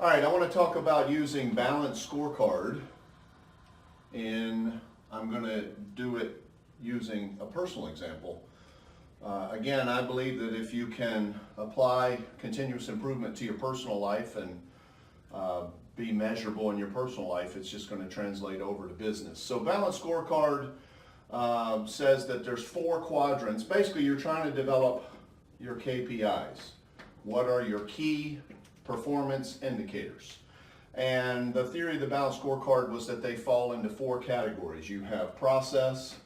All right, I want to talk about using Balanced Scorecard, and I'm going to do it using a personal example. Again, I believe that if you can apply continuous improvement to your personal life and be measurable in your personal life, it's just going to translate over to business. So Balanced Scorecard says that there's 4 quadrants. Basically, you're trying to develop your KPIs. What are your key performance indicators? And the theory of the Balanced Scorecard was that they fall into 4 categories. You have process,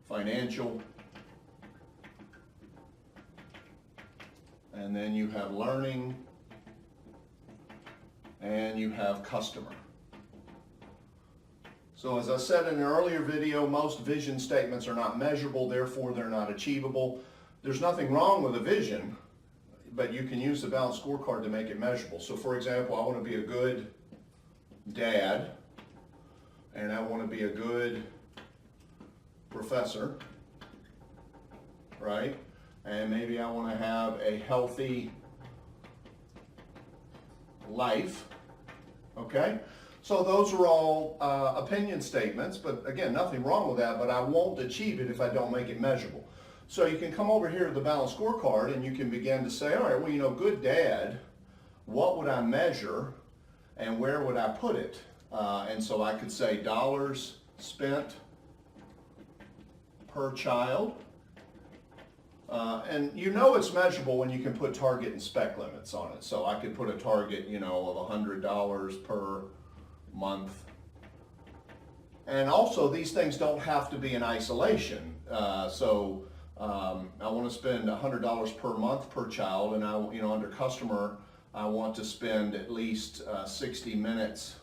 financial, and then you have learning, and you have customer. So as I said in an earlier video, most vision statements are not measurable, therefore they're not achievable. There's nothing wrong with a vision, but you can use the Balanced Scorecard to make it measurable. So for example, I want to be a good dad, and I want to be a good professor, right? And maybe I want to have a healthy life, okay? So those are all opinion statements, but again, nothing wrong with that, but I won't achieve it if I don't make it measurable. So you can come over here to the Balanced Scorecard and you can begin to say, all right, well, you know, good dad, what would I measure and where would I put it? And so I could say dollars spent per child. And you know it's measurable when you can put target and spec limits on it. So I could put a target, you know, of $100 per month. And also these things don't have to be in isolation. I want to spend $100 per month per child, and under customer, I want to spend at least 60 minutes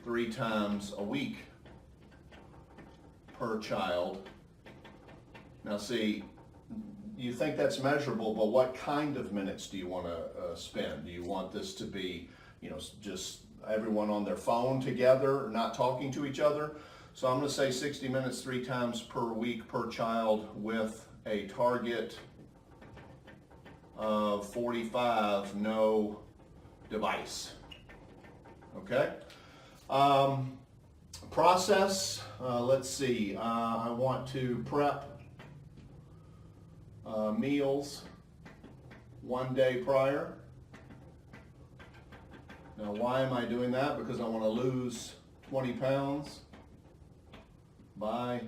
3 times a week per child. Now see, you think that's measurable, but what kind of minutes do you want to spend? Do you want this to be, just everyone on their phone together, not talking to each other? So I'm going to say 60 minutes 3 times per week per child with a target of 45, no device. Okay? Process, let's see, I want to prep meals 1 day prior. Now why am I doing that? Because I want to lose 20 pounds by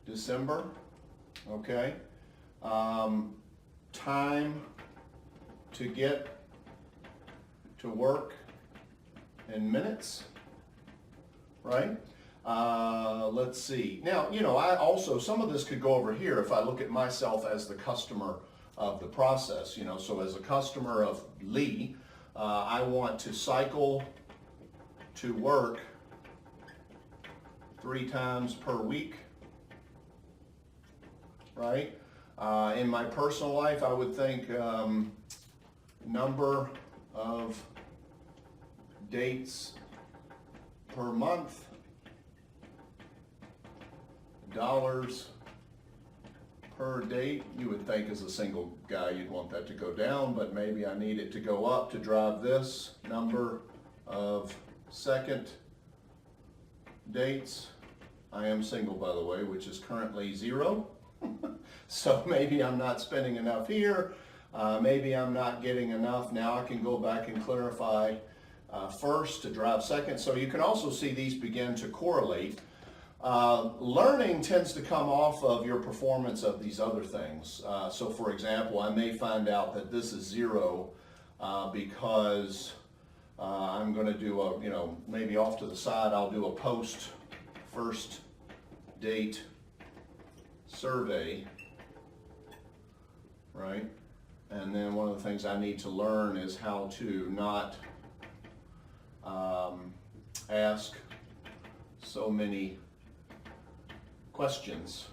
December. Okay. Time to get to work in minutes, right? Let's see. Now, I also, some of this could go over here if I look at myself as the customer of the process, so as a customer of Lee, I want to cycle to work 3 times per week, right? In my personal life, I would think number of dates per month, dollars per date. You would think as a single guy you'd want that to go down, but maybe I need it to go up to drive this. Number of second dates. I am single, by the way, which is currently 0. So maybe I'm not spending enough here. Maybe I'm not getting enough. Now I can go back and clarify first to drive second. So you can also see these begin to correlate. Learning tends to come off of your performance of these other things. So for example, I may find out that this is 0 because I'm going to do maybe off to the side, I'll do a post first date survey, right? And then one of the things I need to learn is how to not ask so many questions,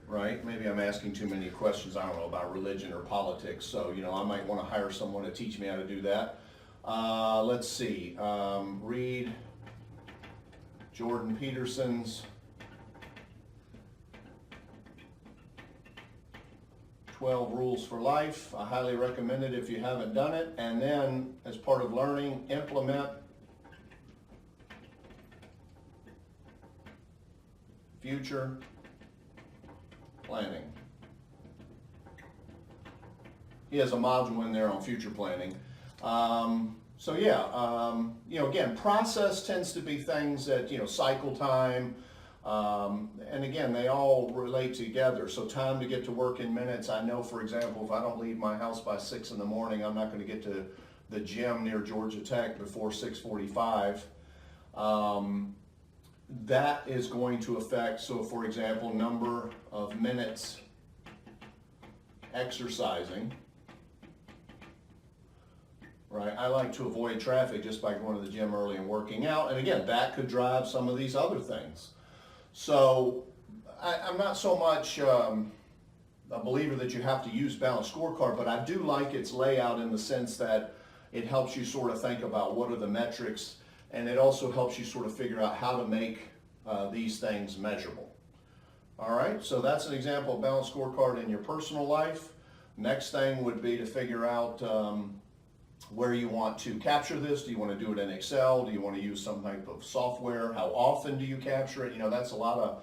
right? Maybe I'm asking too many questions, I don't know, about religion or politics, so I might want to hire someone to teach me how to do that. Let's see, read Jordan Peterson's 12 Rules for Life. I highly recommend it if you haven't done it. And then, as part of learning, implement future planning. He has a module in there on future planning. Again, process tends to be things that, cycle time, and again, they all relate together. So time to get to work in minutes. I know, for example, if I don't leave my house by 6 in the morning, I'm not going to get to the gym near Georgia Tech before 6:45. That is going to affect, so for example, number of minutes exercising. Right, I like to avoid traffic just by going to the gym early and working out. And again, that could drive some of these other things. So I'm not so much a believer that you have to use Balanced Scorecard, but I do like its layout in the sense that it helps you sort of think about what are the metrics, and it also helps you sort of figure out how to make these things measurable. All right, so that's an example of Balanced Scorecard in your personal life. Next thing would be to figure out where you want to capture this. Do you want to do it in Excel? Do you want to use some type of software? How often do you capture it? That's a lot of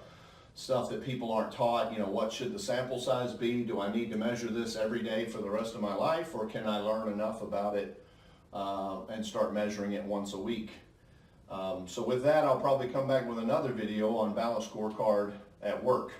stuff that people aren't taught. What should the sample size be? Do I need to measure this every day for the rest of my life, or can I learn enough about it and start measuring it once a week? So with that, I'll probably come back with another video on Balanced Scorecard at work.